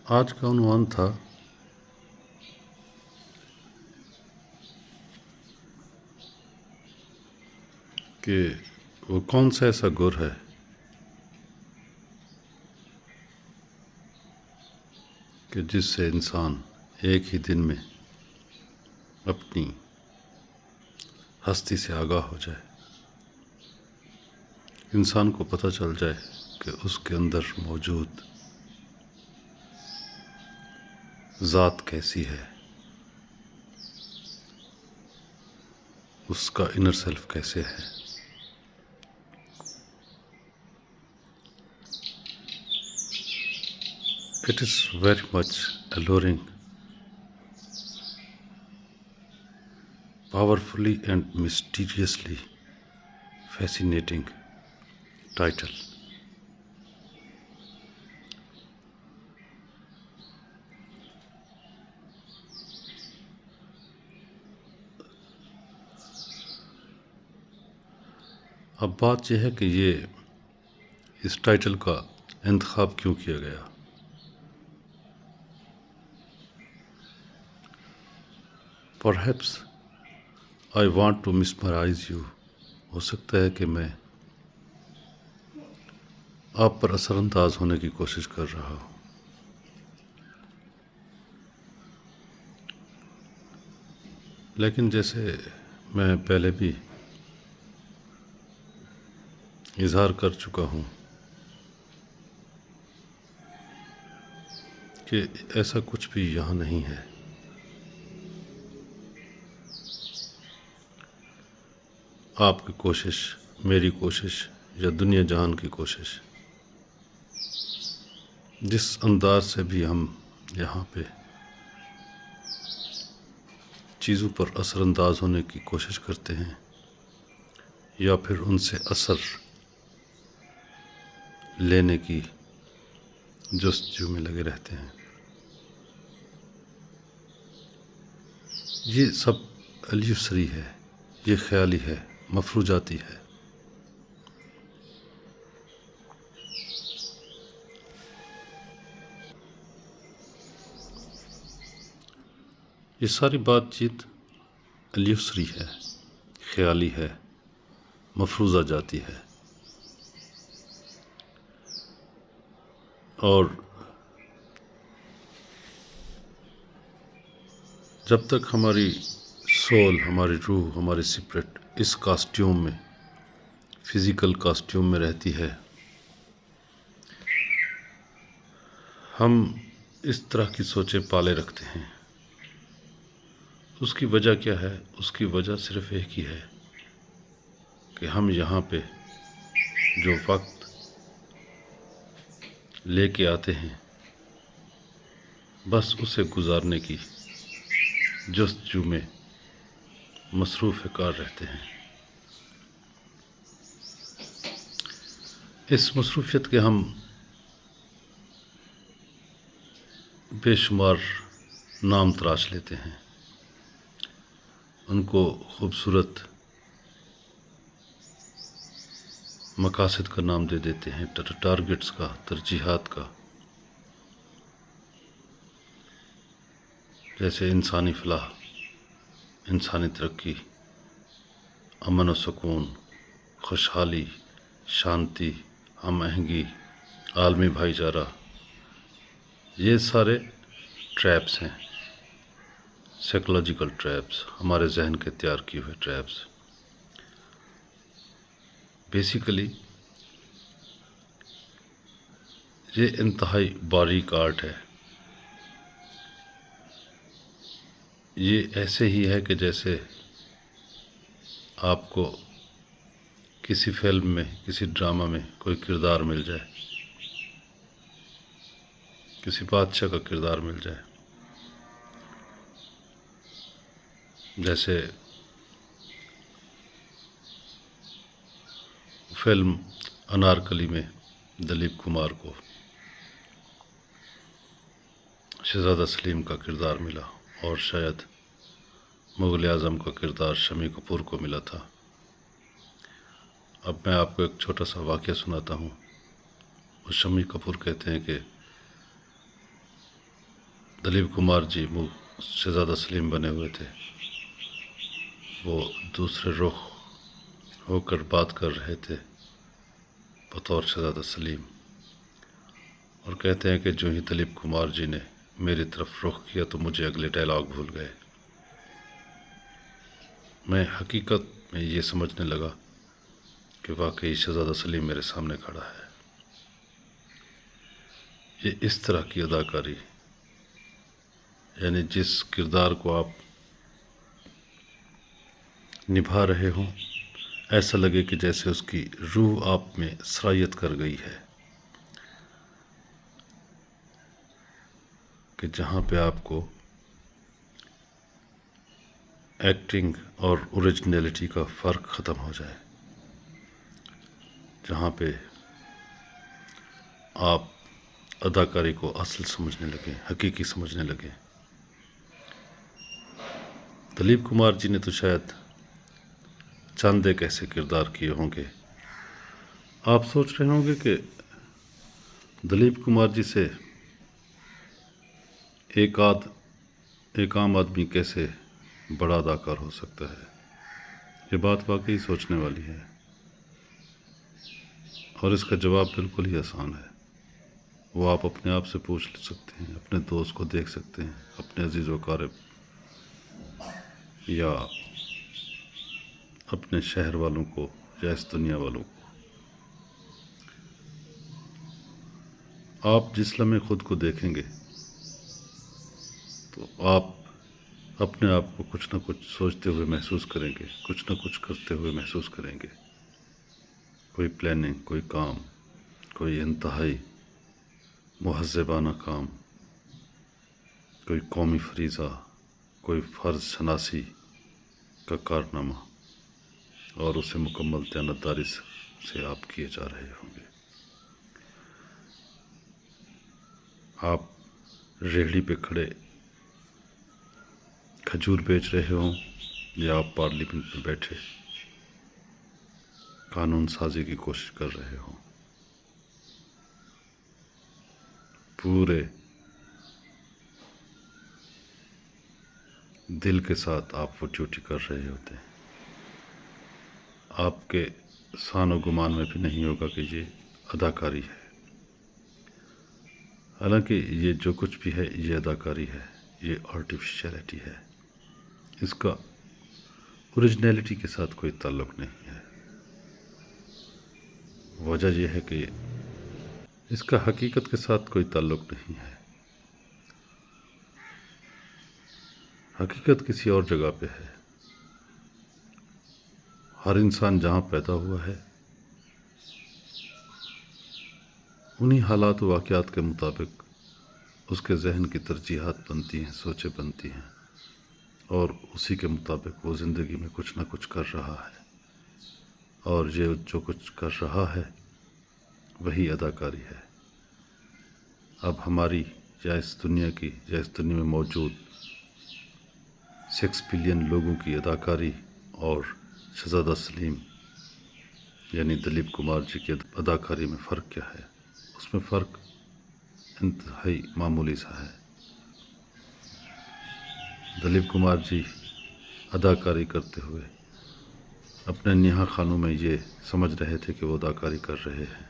آج کا عنوان تھا کہ وہ کون سا ایسا گر ہے کہ جس سے انسان ایک ہی دن میں اپنی ہستی سے آگاہ ہو جائے، انسان کو پتہ چل جائے کہ اس کے اندر موجود ذات کیسی ہے، اس کا انر سیلف کیسے ہے۔ It is very much alluring, powerfully and mysteriously fascinating title. اب بات یہ ہے کہ اس ٹائٹل کا انتخاب کیوں کیا گیا۔ Perhaps I want to mesmerize you. ہو سکتا ہے کہ میں آپ پر اثر انداز ہونے کی کوشش کر رہا ہوں، لیکن جیسے میں پہلے بھی اظہار کر چکا ہوں کہ ایسا کچھ بھی یہاں نہیں ہے۔ آپ کی کوشش، میری کوشش یا دنیا جہان کی کوشش، جس انداز سے بھی ہم یہاں پہ چیزوں پر اثر انداز ہونے کی کوشش کرتے ہیں یا پھر ان سے اثر لینے کی جستجو میں لگے رہتے ہیں، یہ سب الیوسری ہے، یہ خیالی ہے، مفروضاتی ہے۔ یہ ساری بات چیت الیوسری ہے، خیالی ہے، مفروضہ جاتی ہے، اور جب تک ہماری سول، ہماری روح، ہماری اسپرٹ اس کاسٹیوم میں، فزیکل کاسٹیوم میں رہتی ہے، ہم اس طرح کی سوچیں پالے رکھتے ہیں۔ اس کی وجہ کیا ہے؟ اس کی وجہ صرف ایک ہی ہے کہ ہم یہاں پہ جو وقت لے کے آتے ہیں بس اسے گزارنے کی جستجو میں مصروف کار رہتے ہیں۔ اس مصروفیت کے ہم بے شمار نام تراش لیتے ہیں، ان کو خوبصورت مقاصد کا نام دے دیتے ہیں، ٹارگٹس کا، ترجیحات کا، جیسے انسانی فلاح، انسانی ترقی، امن و سکون، خوشحالی، شانتی، ہم آہنگی، عالمی بھائی چارہ، یہ سارے ٹریپس ہیں، سائیکولوجیکل ٹریپس، ہمارے ذہن کے تیار کیے ہوئے ٹریپس۔ بیسیکلی یہ انتہائی باریک آرٹ ہے۔ یہ ایسے ہی ہے کہ جیسے آپ کو کسی فلم میں، کسی ڈرامہ میں کوئی کردار مل جائے، کسی بادشاہ کا کردار مل جائے، جیسے فلم انارکلی میں دلیپ کمار کو شہزادہ سلیم کا کردار ملا، اور شاید مغل اعظم کا کردار شمی کپور کو ملا تھا۔ اب میں آپ کو ایک چھوٹا سا واقعہ سناتا ہوں۔ وہ شمی کپور کہتے ہیں کہ دلیپ کمار جی شہزادہ سلیم بنے ہوئے تھے، وہ دوسرے رخ ہو کر بات کر رہے تھے بطور شہزادہ سلیم، اور کہتے ہیں کہ جو ہی دلیپ کمار جی نے میری طرف رخ کیا تو مجھے اگلے ڈائلاگ بھول گئے۔ میں حقیقت میں یہ سمجھنے لگا کہ واقعی شہزادہ سلیم میرے سامنے کھڑا ہے۔ یہ اس طرح کی اداکاری، یعنی جس کردار کو آپ نبھا رہے ہوں، ایسا لگے کہ جیسے اس کی روح آپ میں سرایت کر گئی ہے، کہ جہاں پہ آپ کو ایکٹنگ اور اوریجنلٹی کا فرق ختم ہو جائے، جہاں پہ آپ اداکاری کو اصل سمجھنے لگیں، حقیقی سمجھنے لگیں۔ دلیپ کمار جی نے تو شاید چند ایک ایسے کردار کیے ہوں گے۔ آپ سوچ رہے ہوں گے کہ دلیپ کمار جی سے ایک عام آدمی کیسے بڑا اداکار ہو سکتا ہے؟ یہ بات واقعی سوچنے والی ہے، اور اس کا جواب بالکل ہی آسان ہے۔ وہ آپ اپنے آپ سے پوچھ سکتے ہیں، اپنے دوست کو دیکھ سکتے ہیں، اپنے عزیز و اقارب یا اپنے شہر والوں کو یا اس دنیا والوں کو۔ آپ جس لمحے خود کو دیکھیں گے تو آپ اپنے آپ کو کچھ نہ کچھ سوچتے ہوئے محسوس کریں گے، کچھ نہ کچھ کرتے ہوئے محسوس کریں گے۔ کوئی پلاننگ، کوئی کام، کوئی انتہائی مہذبانہ کام، کوئی قومی فریضہ، کوئی فرض شناسی کا کارنامہ، اور اسے مکمل دیانتداری سے آپ کیے جا رہے ہوں گے۔ آپ ریہڑی پہ کھڑے کھجور بیچ رہے ہوں، یا آپ پارلیمنٹ میں بیٹھے قانون سازی کی کوشش کر رہے ہوں، پورے دل کے ساتھ آپ وہ ڈیوٹی کر رہے ہوتے ہیں۔ آپ کے سان و گمان میں بھی نہیں ہوگا کہ یہ اداکاری ہے، حالانکہ یہ جو کچھ بھی ہے یہ اداکاری ہے، یہ آرٹیفیشلٹی ہے، اس کا اوریجنلٹی کے ساتھ کوئی تعلق نہیں ہے۔ وجہ یہ ہے کہ اس کا حقیقت کے ساتھ کوئی تعلق نہیں ہے۔ حقیقت کسی اور جگہ پہ ہے۔ ہر انسان جہاں پیدا ہوا ہے، انہی حالات و واقعات کے مطابق اس کے ذہن کی ترجیحات بنتی ہیں، سوچیں بنتی ہیں، اور اسی کے مطابق وہ زندگی میں کچھ نہ کچھ کر رہا ہے، اور یہ جو کچھ کر رہا ہے وہی اداکاری ہے۔ اب ہماری یا اس دنیا کی یا اس دنیا میں موجود 6 بلین لوگوں کی اداکاری اور شہزادہ سلیم یعنی دلیپ کمار جی کی اداکاری میں فرق کیا ہے؟ اس میں فرق انتہائی معمولی سا ہے۔ دلیپ کمار جی اداکاری کرتے ہوئے اپنے نیہا خانوں میں یہ سمجھ رہے تھے کہ وہ اداکاری کر رہے ہیں،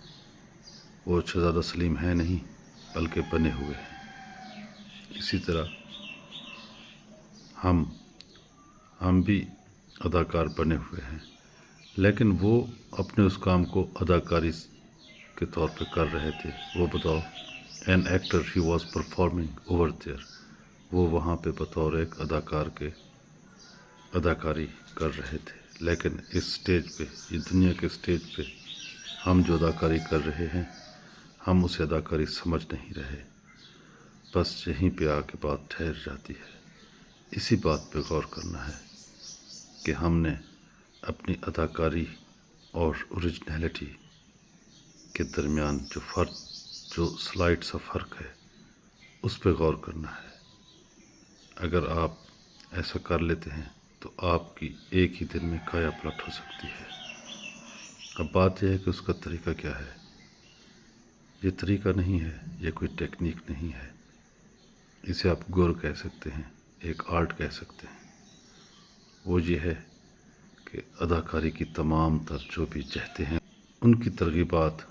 وہ شہزادہ سلیم ہیں نہیں بلکہ بنے ہوئے ہیں۔ اسی طرح ہم بھی اداکار بنے ہوئے ہیں، لیکن وہ اپنے اس کام کو اداکاری کے طور پہ کر رہے تھے۔ وہ بطور an actor he was performing over there, وہ وہاں پہ بطور ایک اداکار کے اداکاری کر رہے تھے، لیکن اس سٹیج پہ، یہ دنیا کے سٹیج پہ ہم جو اداکاری کر رہے ہیں، ہم اسے اداکاری سمجھ نہیں رہے، بس یہیں پہ آ کے بات ٹھہر جاتی ہے۔ اسی بات پہ غور کرنا ہے کہ ہم نے اپنی اداکاری اور اوریجنلٹی کے درمیان جو سلائٹ سا فرق ہے، اس پہ غور کرنا ہے۔ اگر آپ ایسا کر لیتے ہیں تو آپ کی ایک ہی دن میں کایا پلٹ ہو سکتی ہے۔ اب بات یہ ہے کہ اس کا طریقہ کیا ہے۔ یہ طریقہ نہیں ہے، یہ کوئی ٹیکنیک نہیں ہے، اسے آپ گر کہہ سکتے ہیں، ایک آرٹ کہہ سکتے ہیں، وہ یہ ہے کہ اداکاری کی تمام تر جو بھی چہتے ہیں ان کی ترغیبات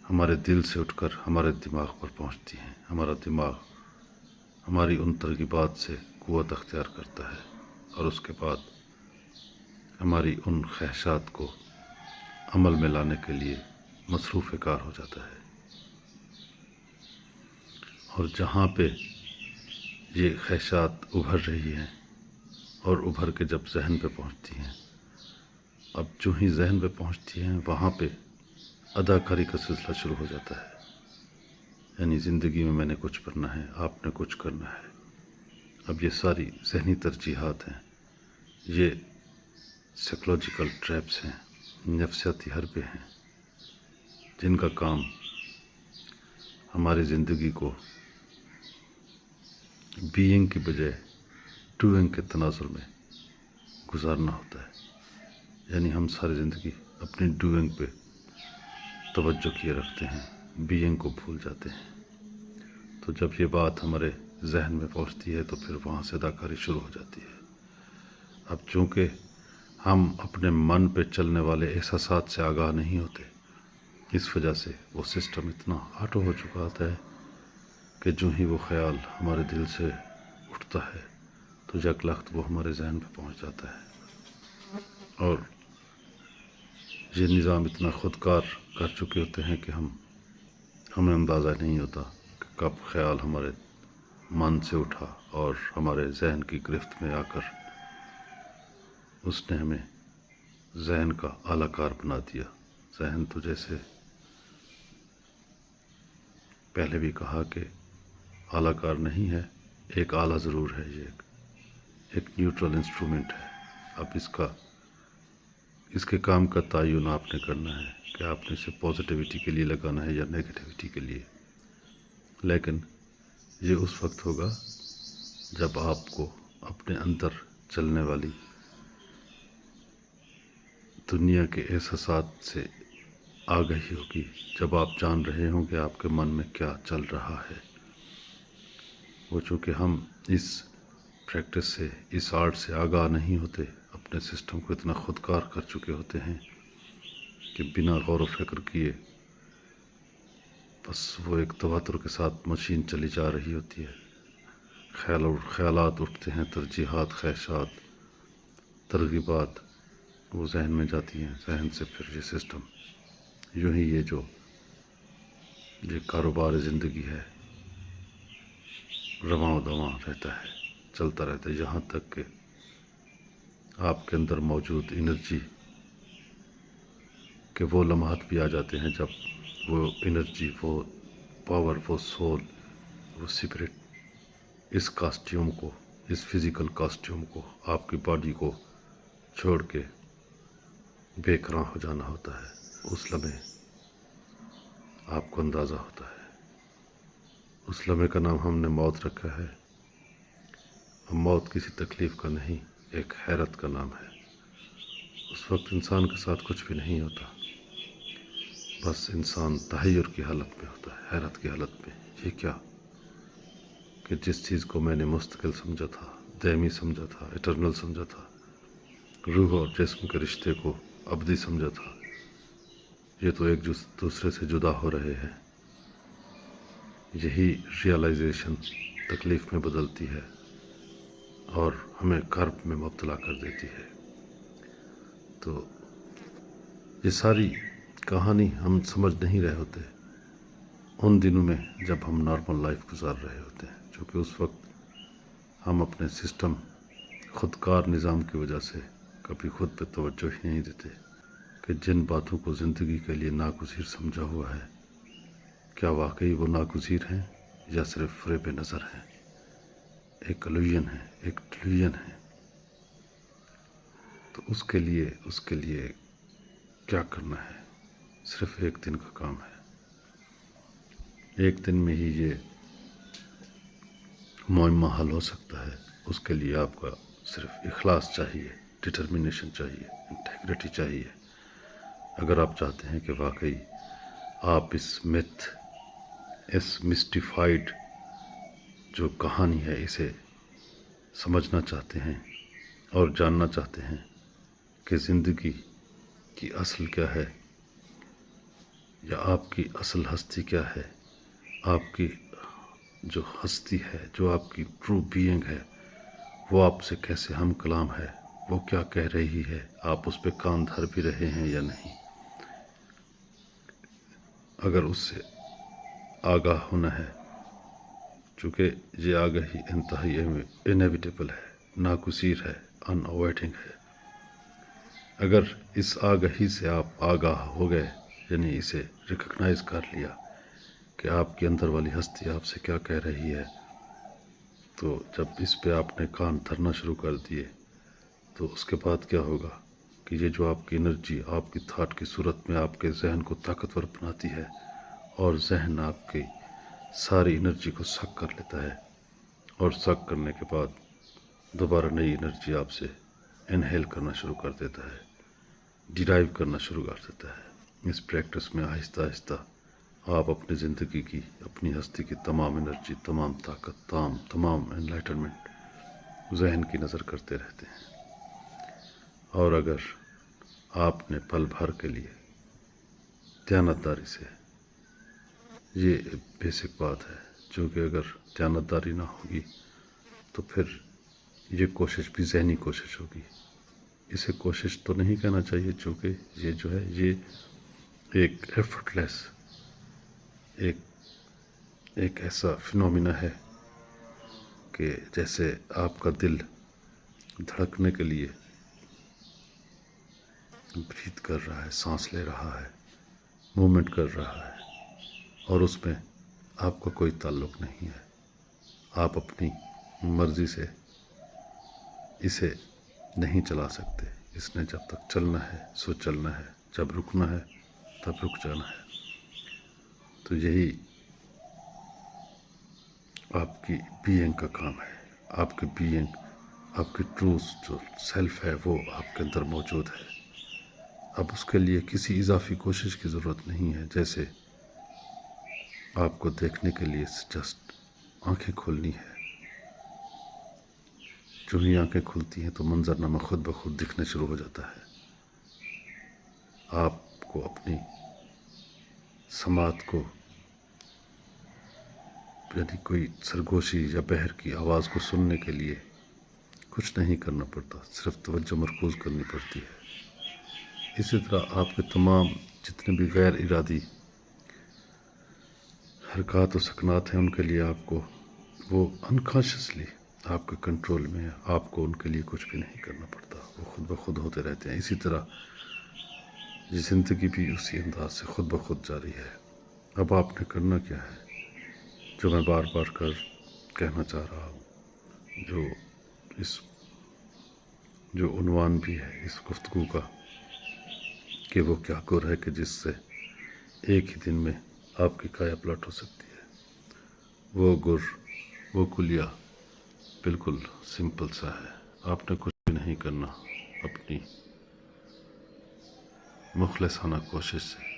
ہمارے دل سے اٹھ کر ہمارے دماغ پر پہنچتی ہیں، ہمارا دماغ ہماری ان ترغیبات سے قوت اختیار کرتا ہے اور اس کے بعد ہماری ان خواہشات کو عمل میں لانے کے لیے مصروف کار ہو جاتا ہے۔ اور جہاں پہ یہ خواہشات ابھر رہی ہیں اور ابھر کے جب ذہن پہ پہنچتی ہیں، اب جو ہی ذہن پہ پہنچتی ہیں وہاں پہ اداکاری کا سلسلہ شروع ہو جاتا ہے، یعنی زندگی میں نے کچھ کرنا ہے، آپ نے کچھ کرنا ہے۔ اب یہ ساری ذہنی ترجیحات ہیں، یہ سائیکولوجیکل ٹریپس ہیں، نفسیاتی حربے ہیں، جن کا کام ہماری زندگی کو بینگ کی بجائے ڈوئنگ کے تناظر میں گزارنا ہوتا ہے، یعنی ہم ساری زندگی اپنی ڈوئنگ پہ توجہ کیے رکھتے ہیں، بینگ کو بھول جاتے ہیں۔ تو جب یہ بات ہمارے ذہن میں پہنچتی ہے تو پھر وہاں سے اداکاری شروع ہو جاتی ہے۔ اب چونکہ ہم اپنے من پہ چلنے والے احساسات سے آگاہ نہیں ہوتے، اس وجہ سے وہ سسٹم اتنا آٹو ہو چکا ہوتا ہے کہ جو ہی وہ خیال ہمارے دل سے اٹھتا ہے تو یک لخت وہ ہمارے ذہن پہ پہنچ جاتا ہے، اور یہ نظام اتنا خودکار کر چکے ہوتے ہیں کہ ہمیں اندازہ نہیں ہوتا کہ کب خیال ہمارے من سے اٹھا اور ہمارے ذہن کی گرفت میں آ کر اس نے ہمیں ذہن کا اعلی کار بنا دیا۔ ذہن تو جیسے پہلے بھی کہا کہ اعلی کار نہیں ہے، ایک آلہ ضرور ہے، یہ ایک نیوٹرل انسٹرومنٹ ہے۔ اب اس کے کام کا تعین آپ نے کرنا ہے کہ آپ نے اسے پازیٹیوٹی کے لیے لگانا ہے یا نیگیٹیوٹی کے لیے، لیکن یہ اس وقت ہوگا جب آپ کو اپنے اندر چلنے والی دنیا کے احساسات سے آگاہی ہوگی، جب آپ جان رہے ہوں کہ آپ کے من میں کیا چل رہا ہے۔ وہ چونکہ ہم اس پریکٹس سے، اس آرٹ سے آگاہ نہیں ہوتے، اپنے سسٹم کو اتنا خودکار کر چکے ہوتے ہیں کہ بنا غور و فکر کیے بس وہ ایک تواتر کے ساتھ مشین چلی جا رہی ہوتی ہے، خیالات اٹھتے ہیں، ترجیحات، خواہشات، ترغیبات وہ ذہن میں جاتی ہیں، ذہن سے پھر یہ سسٹم یوں ہی یہ کاروبار زندگی ہے رواں و دواں رہتا ہے، چلتا رہتا ہے، یہاں تک کہ آپ کے اندر موجود انرجی کہ وہ لمحات بھی آ جاتے ہیں جب وہ انرجی، وہ پاور، وہ سول، وہ سپرٹ اس کاسٹیوم کو، اس فزیکل کاسٹیوم کو، آپ کی باڈی کو چھوڑ کے بے قرار ہو جانا ہوتا ہے۔ اس لمحے آپ کو اندازہ ہوتا ہے، اس لمحے کا نام ہم نے موت رکھا ہے۔ اب موت کسی تکلیف کا نہیں، ایک حیرت کا نام ہے۔ اس وقت انسان کے ساتھ کچھ بھی نہیں ہوتا، بس انسان تحیر کی حالت میں ہوتا ہے، حیرت کی حالت میں۔ یہ کیا کہ جس چیز کو میں نے مستقل سمجھا تھا، دائمی سمجھا تھا، اٹرنل سمجھا تھا، روح اور جسم کے رشتے کو ابدی سمجھا تھا، یہ تو ایک دوسرے سے جدا ہو رہے ہیں۔ یہی ریئلائزیشن تکلیف میں بدلتی ہے اور ہمیں کرب میں مبتلا کر دیتی ہے۔ تو یہ ساری کہانی ہم سمجھ نہیں رہے ہوتے ان دنوں میں جب ہم نارمل لائف گزار رہے ہوتے ہیں، چونکہ اس وقت ہم اپنے سسٹم، خودکار نظام کی وجہ سے کبھی خود پہ توجہ ہی نہیں دیتے کہ جن باتوں کو زندگی کے لیے ناگزیر سمجھا ہوا ہے کیا واقعی وہ ناگزیر ہیں یا صرف فریب نظر ہیں، ایک الوژن ہے، ایک ڈیلیوژن ہے۔ تو اس کے لیے کیا کرنا ہے؟ صرف ایک دن کا کام ہے، ایک دن میں ہی یہ معمہ حل ہو سکتا ہے۔ اس کے لیے آپ کا صرف اخلاص چاہیے، ڈٹرمنیشن چاہیے، انٹیگریٹی چاہیے۔ اگر آپ چاہتے ہیں کہ واقعی آپ اس مسٹیفائڈ جو کہانی ہے اسے سمجھنا چاہتے ہیں اور جاننا چاہتے ہیں کہ زندگی کی اصل کیا ہے یا آپ کی اصل ہستی کیا ہے، آپ کی جو ہستی ہے، جو آپ کی ٹرو بینگ ہے، وہ آپ سے کیسے ہم کلام ہے، وہ کیا کہہ رہی ہے، آپ اس پہ کان دھر بھی رہے ہیں یا نہیں۔ اگر اس سے آگاہ ہونا ہے، چونکہ یہ آگاہی انتہائی انیویٹیبل ہے، ناگزیر ہے، ان اوائڈنگ ہے۔ اگر اس آگاہی سے آپ آگاہ ہو گئے، یعنی اسے ریکگنائز کر لیا کہ آپ کے اندر والی ہستی آپ سے کیا کہہ رہی ہے، تو جب اس پہ آپ نے کان دھرنا شروع کر دیے تو اس کے بعد کیا ہوگا کہ یہ جو آپ کی انرجی آپ کی تھاٹ کی صورت میں آپ کے ذہن کو طاقتور بناتی ہے، اور ذہن آپ کی ساری انرجی کو سک کر لیتا ہے، اور سک کرنے کے بعد دوبارہ نئی انرجی آپ سے انہیل کرنا شروع کر دیتا ہے، ڈیرائیو کرنا شروع کر دیتا ہے۔ اس پریکٹس میں آہستہ آہستہ آپ اپنی زندگی کی، اپنی ہستی کی تمام انرجی، تمام طاقت، تمام انلائٹنمنٹ ذہن کی نظر کرتے رہتے ہیں۔ اور اگر آپ نے پل بھر کے لیے دیانتداری سے، یہ بیسک بات ہے، چونکہ اگر دیانتداری نہ ہوگی تو پھر یہ کوشش بھی ذہنی کوشش ہوگی۔ اسے کوشش تو نہیں کہنا چاہیے، چونکہ یہ جو ہے یہ ایک ایفرٹ لیس ایک ایسا فنومینا ہے کہ جیسے آپ کا دل دھڑکنے کے لیے بریتھ کر رہا ہے، سانس لے رہا ہے، موومنٹ کر رہا ہے، اور اس میں آپ کا کوئی تعلق نہیں ہے۔ آپ اپنی مرضی سے اسے نہیں چلا سکتے۔ اس نے جب تک چلنا ہے سو چلنا ہے، جب رکنا ہے تب رک جانا ہے۔ تو یہی آپ کی بینگ کا کام ہے۔ آپ کی بینگ، آپ کی ٹرو جو سیلف ہے وہ آپ کے اندر موجود ہے۔ اب اس کے لیے کسی اضافی کوشش کی ضرورت نہیں ہے۔ جیسے آپ کو دیکھنے کے لیے جسٹ آنکھیں کھولنی ہے، جو ہی آنکھیں کھلتی ہیں تو منظرنامہ خود بخود دکھنے شروع ہو جاتا ہے۔ آپ کو اپنی سماعت کو، یعنی کوئی سرگوشی یا بحر کی آواز کو سننے کے لیے کچھ نہیں کرنا پڑتا، صرف توجہ مرکوز کرنی پڑتی ہے۔ اسی طرح آپ کے تمام جتنے بھی غیر ارادی حرکات و سکنات ہیں، ان کے لیے آپ کو وہ انکانشیسلی آپ کے کنٹرول میں ہے، آپ کو ان کے لیے کچھ بھی نہیں کرنا پڑتا، وہ خود بخود ہوتے رہتے ہیں۔ اسی طرح یہ زندگی بھی اسی انداز سے خود بخود جاری ہے۔ اب آپ نے کرنا کیا ہے، جو میں بار بار کہنا چاہ رہا ہوں، جو عنوان بھی ہے اس گفتگو کا کہ وہ کیا گر ہے کہ جس سے ایک ہی دن میں آپ کی کایا پلٹ ہو سکتی ہے۔ وہ گر، وہ کلیہ بالکل سمپل سا ہے۔ آپ نے کچھ بھی نہیں کرنا، اپنی مخلصانہ کوشش سے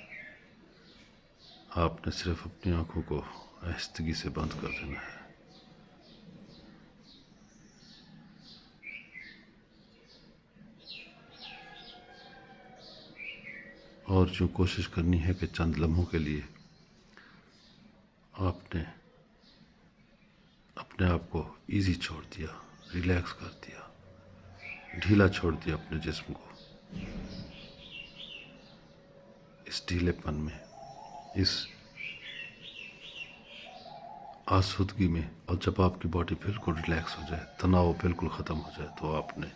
آپ نے صرف اپنی آنکھوں کو آہستگی سے بند کر دینا ہے۔ اور جو کوشش کرنی ہے کہ چند لمحوں کے لیے آپ نے اپنے آپ کو ایزی چھوڑ دیا، ریلیکس کر دیا، ڈھیلا چھوڑ دیا اپنے جسم کو۔ اس ڈھیلے پن میں، اس آسودگی میں، اور جب آپ کی باڈی بالکل ریلیکس ہو جائے، تناؤ بالکل ختم ہو جائے، تو آپ نے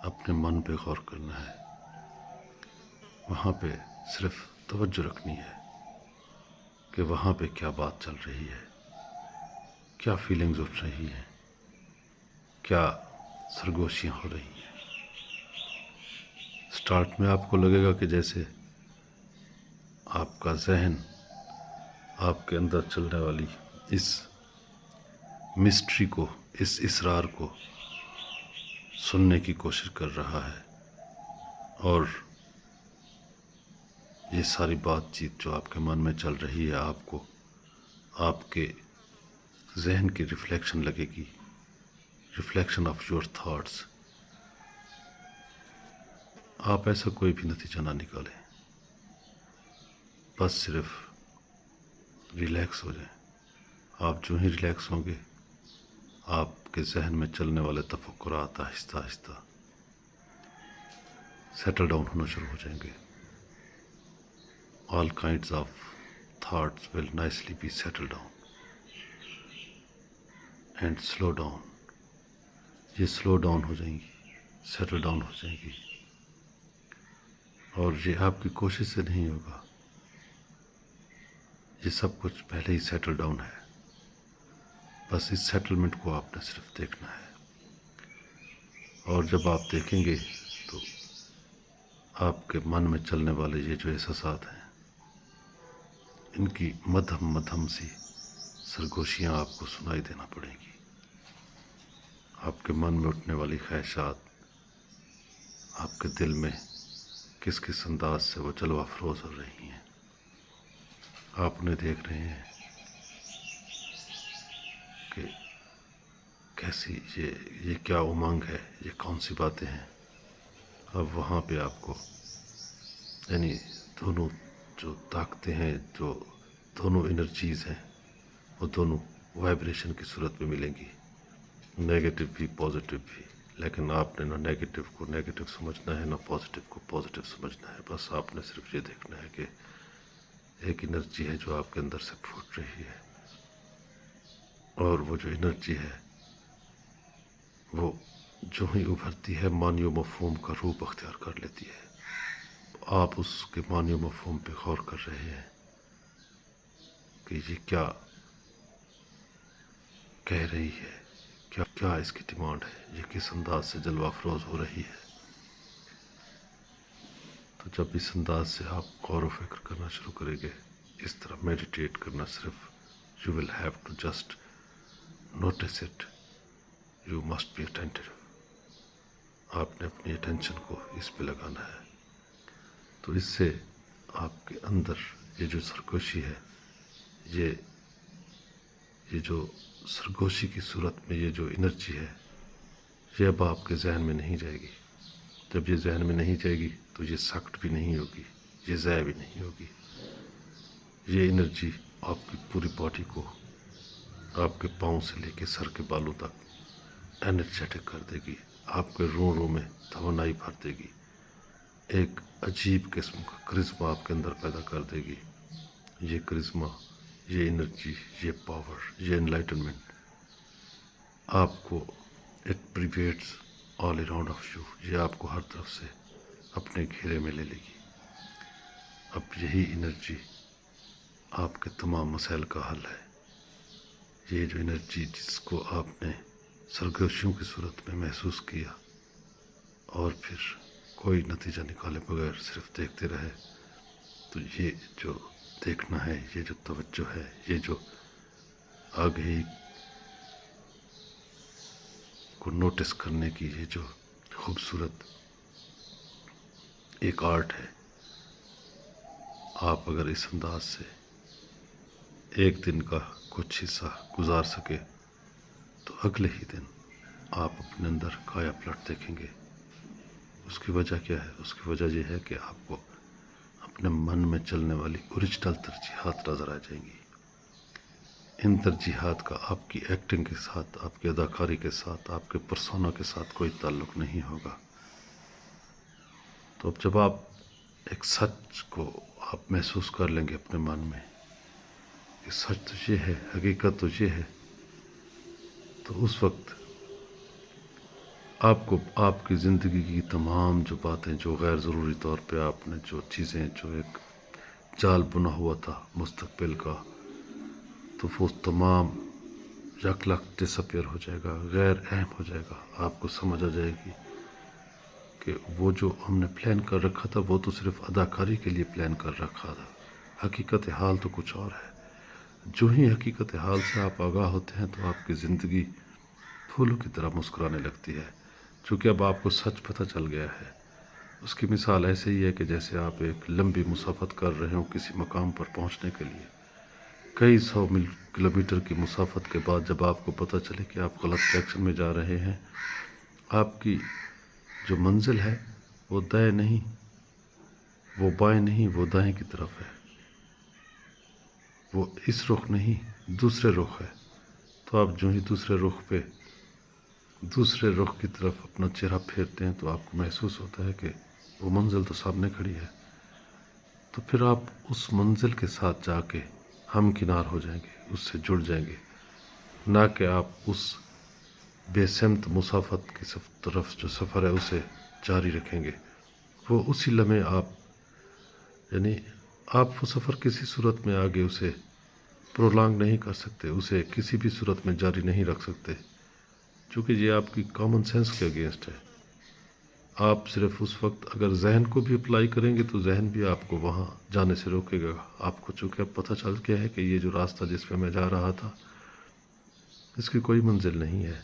اپنے من پہ غور کرنا ہے۔ وہاں پہ صرف توجہ رکھنی ہے کہ وہاں پہ کیا بات چل رہی ہے، کیا فیلنگز اٹھ رہی ہیں، کیا سرگوشیاں ہو رہی ہیں۔ سٹارٹ میں آپ کو لگے گا کہ جیسے آپ کا ذہن آپ کے اندر چلنے والی اس مسٹری کو، اس اسرار کو سننے کی کوشش کر رہا ہے، اور یہ ساری بات چیت جو آپ کے من میں چل رہی ہے آپ کو آپ کے ذہن کی ریفلیکشن لگے گی، ریفلیکشن آف یور تھاٹس. آپ ایسا کوئی بھی نتیجہ نہ نکالیں، بس صرف ریلیکس ہو جائیں. آپ جو ہی ریلیکس ہوں گے، آپ کے ذہن میں چلنے والے تفکرات آہستہ آہستہ سیٹل ڈاؤن ہونا شروع ہو جائیں گے. All kinds of thoughts will nicely be settle down and slow down. یہ سلو ڈاؤن ہو جائیں گی، سیٹل ڈاؤن ہو جائیں گی. اور یہ آپ کی کوشش سے نہیں ہوگا، یہ سب کچھ پہلے ہی سیٹل ڈاؤن ہے. بس اس سیٹلمنٹ کو آپ نے صرف دیکھنا ہے. اور جب آپ دیکھیں گے تو آپ کے من میں چلنے والے یہ جو احساسات ہیں، ان کی مدھم مدھم سی سرگوشیاں آپ کو سنائی دینا پڑیں گی. آپ کے من میں اٹھنے والی خواہشات آپ کے دل میں کس کس انداز سے وہ جلوہ افروز ہو رہی ہیں، آپ انہیں دیکھ رہے ہیں کہ کیسی یہ کیا امنگ ہے، یہ کون سی باتیں ہیں. اب وہاں پہ آپ کو یعنی دونوں جو طاقتیں ہیں، جو دونوں انرجیز ہیں، وہ دونوں وائبریشن کی صورت میں ملیں گی، نیگیٹو بھی پازیٹیو بھی. لیکن آپ نے نہ نیگیٹو کو نیگیٹو سمجھنا ہے، نہ پازیٹیو کو پازیٹیو سمجھنا ہے. بس آپ نے صرف یہ دیکھنا ہے کہ ایک انرجی ہے جو آپ کے اندر سے پھوٹ رہی ہے، اور وہ جو انرجی ہے وہ جو ہی ابھرتی ہے معنی و مفہوم کا روپ اختیار کر لیتی ہے. آپ اس کے معنی و مفہوم پہ غور کر رہے ہیں کہ یہ کیا کہہ رہی ہے، کیا اس کی ڈیمانڈ ہے، یہ کس انداز سے جلوہ افروز ہو رہی ہے. تو جب اس انداز سے آپ غور و فکر کرنا شروع کریں گے، اس طرح میڈیٹیٹ کرنا، صرف you will have to just notice it, you must be attentive. آپ نے اپنی اٹینشن کو اس پہ لگانا ہے. تو اس سے آپ کے اندر یہ جو سرگوشی ہے، یہ جو سرگوشی کی صورت میں یہ جو انرجی ہے، یہ اب آپ کے ذہن میں نہیں جائے گی. جب یہ ذہن میں نہیں جائے گی تو یہ سخت بھی نہیں ہوگی، یہ ضائع بھی نہیں ہوگی. یہ انرجی آپ کی پوری باڈی کو، آپ کے پاؤں سے لے کے سر کے بالوں تک انرجیٹک کر دے گی. آپ کے رو میں توانائی بھر دے گی. ایک عجیب قسم کا کرزمہ آپ کے اندر پیدا کر دے گی. یہ کرزمہ، یہ انرجی، یہ پاور، یہ انلائٹنمنٹ آپ کو it pervades all around of you. یہ آپ کو ہر طرف سے اپنے گھیرے میں لے لے گی. اب یہی انرجی آپ کے تمام مسائل کا حل ہے. یہ جو انرجی جس کو آپ نے سرگوشیوں کی صورت میں محسوس کیا اور پھر کوئی نتیجہ نکالے بغیر صرف دیکھتے رہے، تو یہ جو دیکھنا ہے، یہ جو توجہ ہے، یہ جو آگہی کو نوٹس کرنے کی یہ جو خوبصورت ایک آرٹ ہے، آپ اگر اس انداز سے ایک دن کا کچھ حصہ گزار سکے تو اگلے ہی دن آپ اپنے اندر کایا پلٹ دیکھیں گے. اس کی وجہ کیا ہے؟ اس کی وجہ یہ ہے کہ آپ کو اپنے من میں چلنے والی اوریجنل ترجیحات نظر آ جائیں گی. ان ترجیحات کا آپ کی ایکٹنگ کے ساتھ، آپ کی اداکاری کے ساتھ، آپ کے پرسونا کے ساتھ کوئی تعلق نہیں ہوگا. تو اب جب آپ ایک سچ کو آپ محسوس کر لیں گے اپنے من میں کہ سچ تو یہ ہے، حقیقت تو یہ ہے، تو اس وقت آپ کو آپ کی زندگی کی تمام جو باتیں، جو غیر ضروری طور پہ آپ نے جو چیزیں، جو ایک جال بنا ہوا تھا مستقبل کا، تو وہ تمام یک لخت ڈس اپیئر ہو جائے گا، غیر اہم ہو جائے گا. آپ کو سمجھ آ جائے گی کہ وہ جو ہم نے پلان کر رکھا تھا وہ تو صرف اداکاری کے لیے پلان کر رکھا تھا، حقیقت حال تو کچھ اور ہے. جو ہی حقیقت حال سے آپ آگاہ ہوتے ہیں تو آپ کی زندگی پھولوں کی طرح مسکرانے لگتی ہے، چونکہ اب آپ کو سچ پتہ چل گیا ہے. اس کی مثال ایسے ہی ہے کہ جیسے آپ ایک لمبی مسافت کر رہے ہوں کسی مقام پر پہنچنے کے لیے. کئی سو کلومیٹر کی مسافت کے بعد جب آپ کو پتہ چلے کہ آپ غلط ڈائریکشن میں جا رہے ہیں، آپ کی جو منزل ہے وہ دائیں نہیں، وہ بائیں نہیں، وہ دائیں کی طرف ہے، وہ اس رخ نہیں دوسرے رخ ہے، تو آپ جو ہی دوسرے رخ کی طرف اپنا چہرہ پھیرتے ہیں تو آپ کو محسوس ہوتا ہے کہ وہ منزل تو سامنے کھڑی ہے، تو پھر آپ اس منزل کے ساتھ جا کے ہمکنار ہو جائیں گے، اس سے جڑ جائیں گے، نہ کہ آپ اس بے سمت مسافت کی طرف جو سفر ہے اسے جاری رکھیں گے۔ وہ اسی لمحے آپ وہ سفر کسی صورت میں آگے اسے پرولانگ نہیں کر سکتے، اسے کسی بھی صورت میں جاری نہیں رکھ سکتے، چونکہ یہ آپ کی کامن سینس کے اگینسٹ ہے۔ آپ صرف اس وقت اگر ذہن کو بھی اپلائی کریں گے تو ذہن بھی آپ کو وہاں جانے سے روکے گا۔ آپ کو چونکہ اب پتہ چل گیا ہے کہ یہ جو راستہ جس پہ میں جا رہا تھا اس کی کوئی منزل نہیں ہے،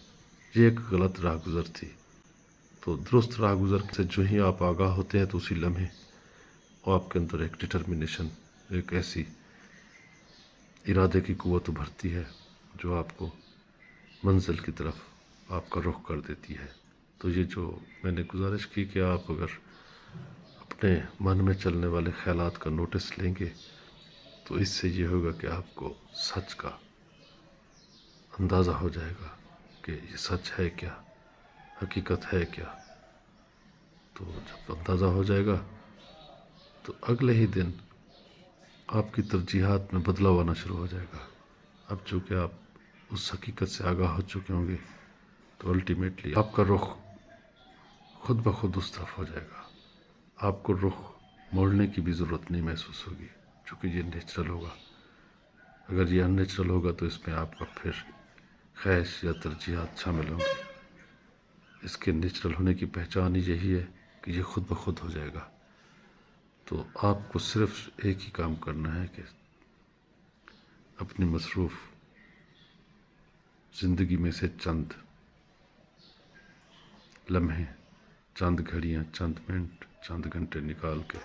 یہ ایک غلط راہ گزر تھی، تو درست راہ گزر سے جو ہی آپ آگاہ ہوتے ہیں تو اسی لمحے آپ کے اندر ایک ڈٹرمنیشن، ایک ایسی ارادے کی قوت ابھرتی ہے جو آپ کو منزل کی طرف آپ کا رخ کر دیتی ہے۔ تو یہ جو میں نے گزارش کی کہ آپ اگر اپنے من میں چلنے والے خیالات کا نوٹس لیں گے تو اس سے یہ ہوگا کہ آپ کو سچ کا اندازہ ہو جائے گا کہ یہ سچ ہے کیا، حقیقت ہے کیا۔ تو جب اندازہ ہو جائے گا تو اگلے ہی دن آپ کی ترجیحات میں بدلاؤ آنا شروع ہو جائے گا۔ اب چونکہ آپ اس حقیقت سے آگاہ ہو چکے ہوں گے تو الٹیمیٹلی آپ کا رخ خود بخود اس طرف ہو جائے گا، آپ کو رخ موڑنے کی بھی ضرورت نہیں محسوس ہوگی، چونکہ یہ نیچرل ہوگا۔ اگر یہ ان نیچرل ہوگا تو اس میں آپ کا پھر خواہش یا ترجیحات شامل ہوں گے۔ اس کے نیچرل ہونے کی پہچان ہی یہی ہے کہ یہ خود بخود ہو جائے گا۔ تو آپ کو صرف ایک ہی کام کرنا ہے کہ اپنی مصروف زندگی میں سے چند لمحے، چند گھڑیاں، چند منٹ، چند گھنٹے نکال کے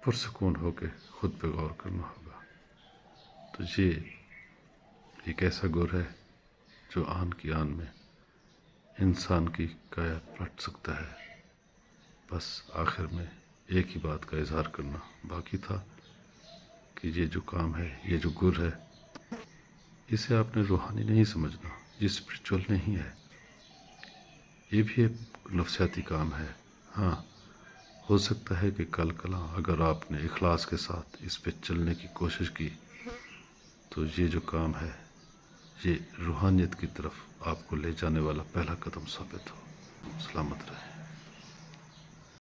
پرسکون ہو کے خود پہ غور کرنا ہوگا۔ تو یہ ایک ایسا گر ہے جو آن کی آن میں انسان کی کایا پلٹ سکتا ہے۔ بس آخر میں ایک ہی بات کا اظہار کرنا باقی تھا کہ یہ جو کام ہے، یہ جو گر ہے، اسے آپ نے روحانی نہیں سمجھنا، یہ اسپرچول نہیں ہے، یہ بھی ایک نفسیاتی کام ہے۔ ہاں، ہو سکتا ہے کہ کل کلاں اگر آپ نے اخلاص کے ساتھ اس پہ چلنے کی کوشش کی تو یہ جو کام ہے یہ روحانیت کی طرف آپ کو لے جانے والا پہلا قدم ثابت ہو۔ سلامت رہیں۔